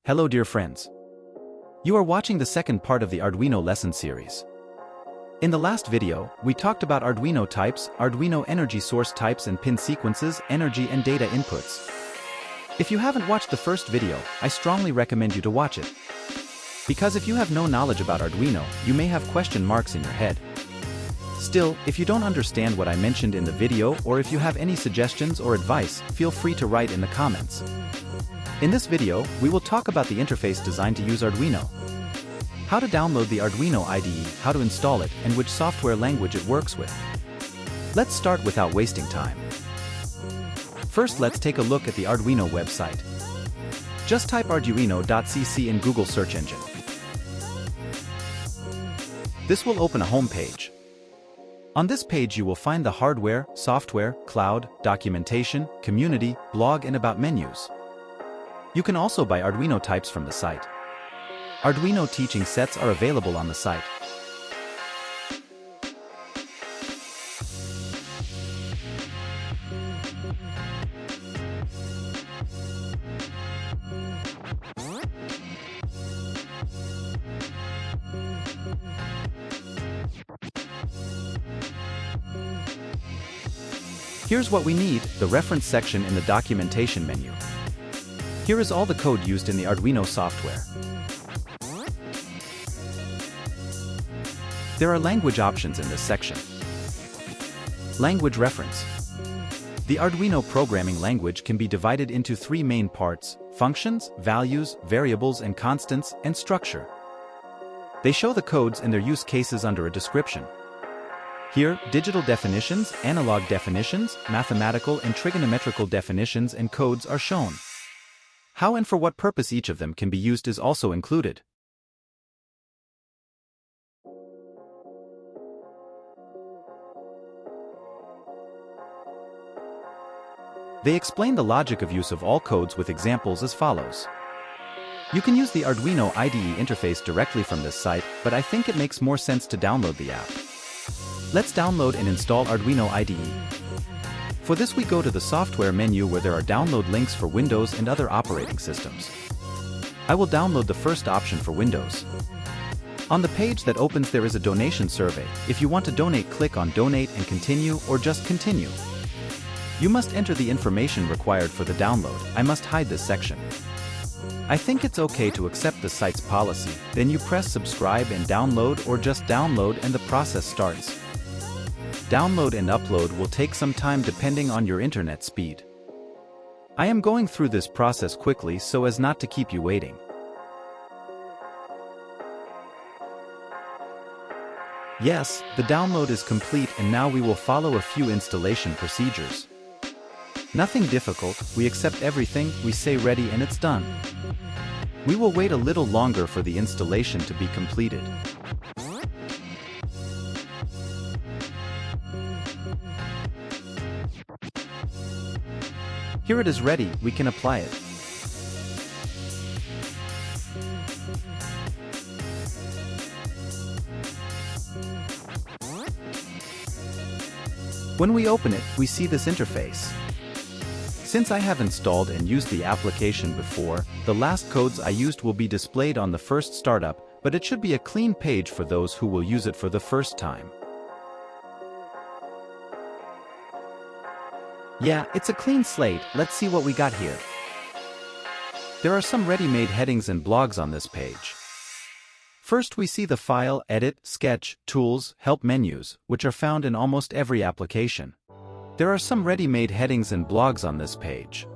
Hello dear friends. You are watching the second part of the Arduino lesson series. In the last video, we talked about Arduino types, Arduino energy source types and pin sequences, energy and data inputs. If you haven't watched the first video, I strongly recommend you to watch it. Because if you have no knowledge about Arduino, you may have question marks in your head. Still, if you don't understand what I mentioned in the video or if you have any suggestions or advice, feel free to write in the comments. In this video, we will talk about the interface designed to use Arduino, how to download the Arduino IDE, how to install it, and which software language it works with. Let's start without wasting time. First, let's take a look at the Arduino website. Just type arduino.cc in Google search engine. This will open a home page. On this page you will find the hardware, software, cloud, documentation, community, blog and about menus. You can also buy Arduino types from the site. Arduino teaching sets are available on the site. Here's what we need, the reference section in the documentation menu. Here is all the code used in the Arduino software. There are language options in this section. Language reference. The Arduino programming language can be divided into three main parts: functions, values, variables and constants, and structure. They show the codes and their use cases under a description. Here, digital definitions, analog definitions, mathematical and trigonometrical definitions and codes are shown. How and for what purpose each of them can be used is also included. They explain the logic of use of all codes with examples as follows. You can use the Arduino IDE interface directly from this site, but I think it makes more sense to download the app. Let's download and install Arduino IDE. For this we go to the software menu where there are download links for Windows and other operating systems. I will download the first option for Windows. On the page that opens there is a donation survey. If you want to donate, click on Donate and Continue or just Continue. You must enter the information required for the download. I must hide this section. I think it's okay to accept the site's policy, then you press subscribe and download or just download and the process starts. Download and upload will take some time depending on your internet speed. I am going through this process quickly so as not to keep you waiting. Yes, the download is complete and now we will follow a few installation procedures. Nothing difficult, we accept everything, we say ready and it's done. We will wait a little longer for the installation to be completed. Here it is ready, we can apply it. When we open it, we see this interface. Since I have installed and used the application before, the last codes I used will be displayed on the first startup, but it should be a clean page for those who will use it for the first time. Yeah, it's a clean slate. Let's see what we got here. There are some ready-made headings and blogs on this page. First we see the File, Edit, Sketch, Tools, Help menus, which are found in almost every application. There are some ready-made headings and blogs on this page.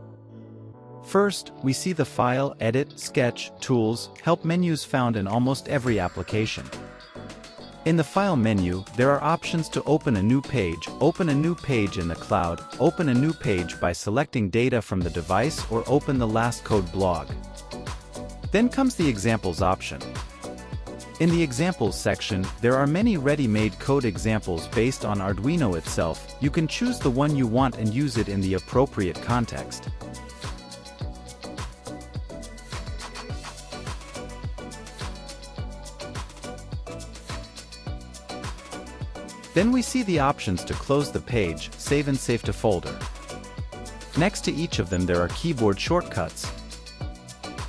First, we see the File, Edit, Sketch, Tools, Help menus found in almost every application. In the File menu, there are options to open a new page in the cloud, open a new page by selecting data from the device or open the last code blog. Then comes the Examples option. In the Examples section, there are many ready-made code examples based on Arduino itself. You can choose the one you want and use it in the appropriate context. Then we see the options to close the page, save and save to folder. Next to each of them there are keyboard shortcuts.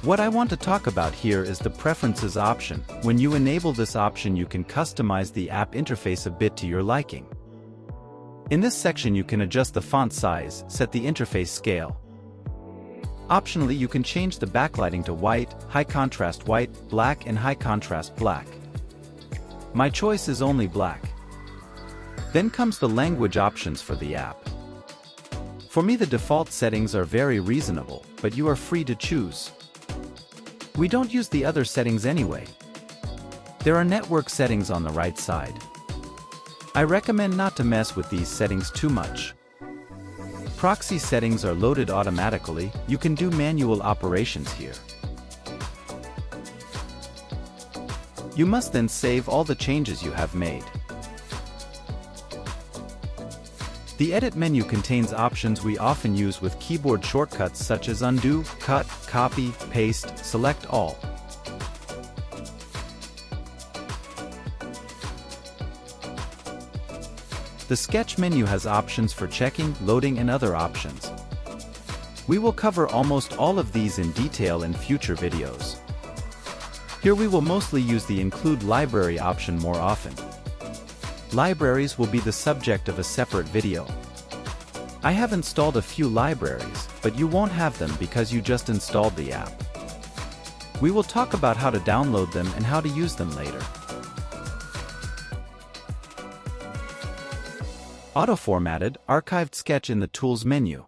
What I want to talk about here is the Preferences option. When you enable this option, you can customize the app interface a bit to your liking. In this section you can adjust the font size, set the interface scale. Optionally, you can change the backlighting to white, high contrast white, black and high contrast black. My choice is only black. Then comes the language options for the app. For me the default settings are very reasonable, but you are free to choose. We don't use the other settings anyway. There are network settings on the right side. I recommend not to mess with these settings too much. Proxy settings are loaded automatically. You can do manual operations here. You must then save all the changes you have made. The Edit menu contains options we often use with keyboard shortcuts such as undo, cut, copy, paste, select all. The Sketch menu has options for checking, loading and other options. We will cover almost all of these in detail in future videos. Here we will mostly use the Include Library option more often. Libraries will be the subject of a separate video. I have installed a few libraries, but you won't have them because you just installed the app. We will talk about how to download them and how to use them later. Auto-formatted, archived sketch in the Tools menu.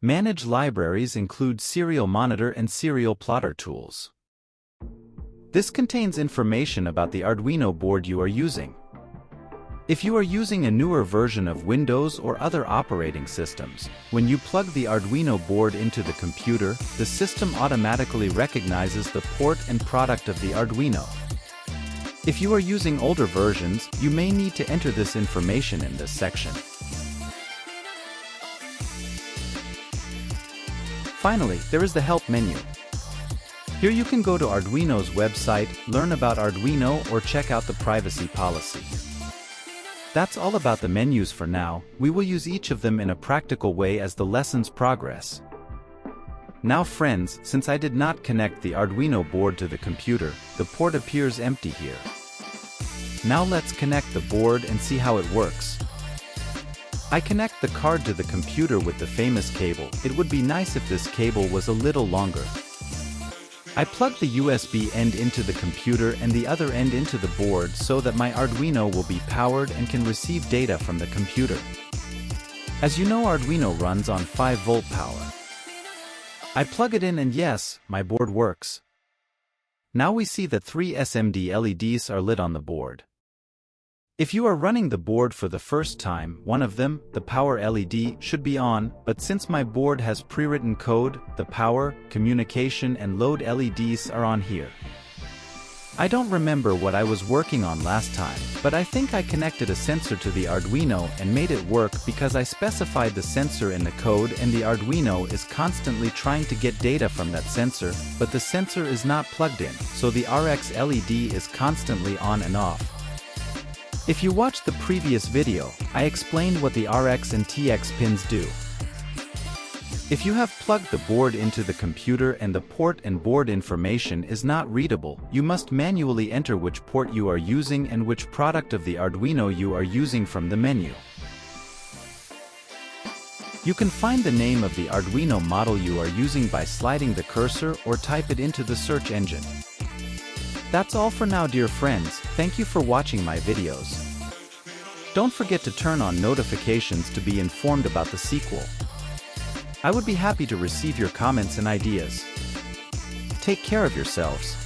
Manage libraries include Serial Monitor and Serial Plotter tools. This contains information about the Arduino board you are using. If you are using a newer version of Windows or other operating systems, when you plug the Arduino board into the computer, the system automatically recognizes the port and product of the Arduino. If you are using older versions, you may need to enter this information in this section. Finally, there is the Help menu. Here you can go to Arduino's website, learn about Arduino or check out the privacy policy. That's all about the menus for now. We will use each of them in a practical way as the lessons progress. Now friends, since I did not connect the Arduino board to the computer, the port appears empty here. Now let's connect the board and see how it works. I connect the card to the computer with the famous cable. It would be nice if this cable was a little longer. I plug the USB end into the computer and the other end into the board so that my Arduino will be powered and can receive data from the computer. As you know, Arduino runs on 5-volt power. I plug it in and yes, my board works. Now we see that 3 SMD LEDs are lit on the board. If you are running the board for the first time, one of them, the power LED, should be on, but since my board has pre-written code, the power, communication and load LEDs are on here. I don't remember what I was working on last time, but I think I connected a sensor to the Arduino and made it work because I specified the sensor in the code and the Arduino is constantly trying to get data from that sensor, but the sensor is not plugged in, so the RX LED is constantly on and off. If you watched the previous video, I explained what the RX and TX pins do. If you have plugged the board into the computer and the port and board information is not readable, you must manually enter which port you are using and which product of the Arduino you are using from the menu. You can find the name of the Arduino model you are using by sliding the cursor or type it into the search engine. That's all for now, dear friends. Thank you for watching my videos. Don't forget to turn on notifications to be informed about the sequel. I would be happy to receive your comments and ideas. Take care of yourselves.